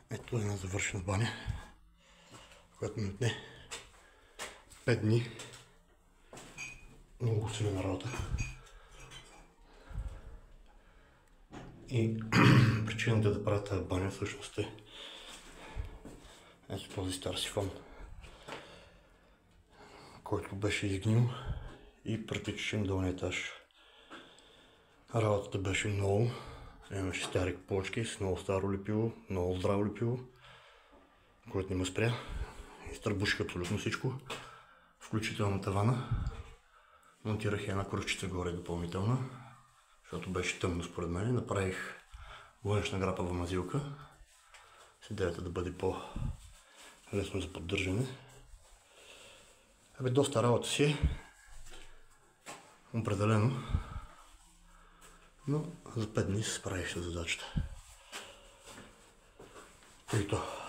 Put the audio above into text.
Ето една завършена баня, която ми отне 5 дни. Много усилена работа. И причината да правя тази баня всъщност е ето този стар сифон, който беше изгнил и притичаше на долния етаж. Работата беше много. Имаше стари плочки с много старо лепило, много здраво лепило, което не ме спря. Изтърбуших абсолютно всичко, включително тавана. Монтирах една кръвчица горе допълнителна, защото беше тъмно според мен. Направих външна грапава мазилка с идеята да бъде по-лесно за поддържане. Доста работа си е, определено, но за 5 дни се справих с задачата. И то.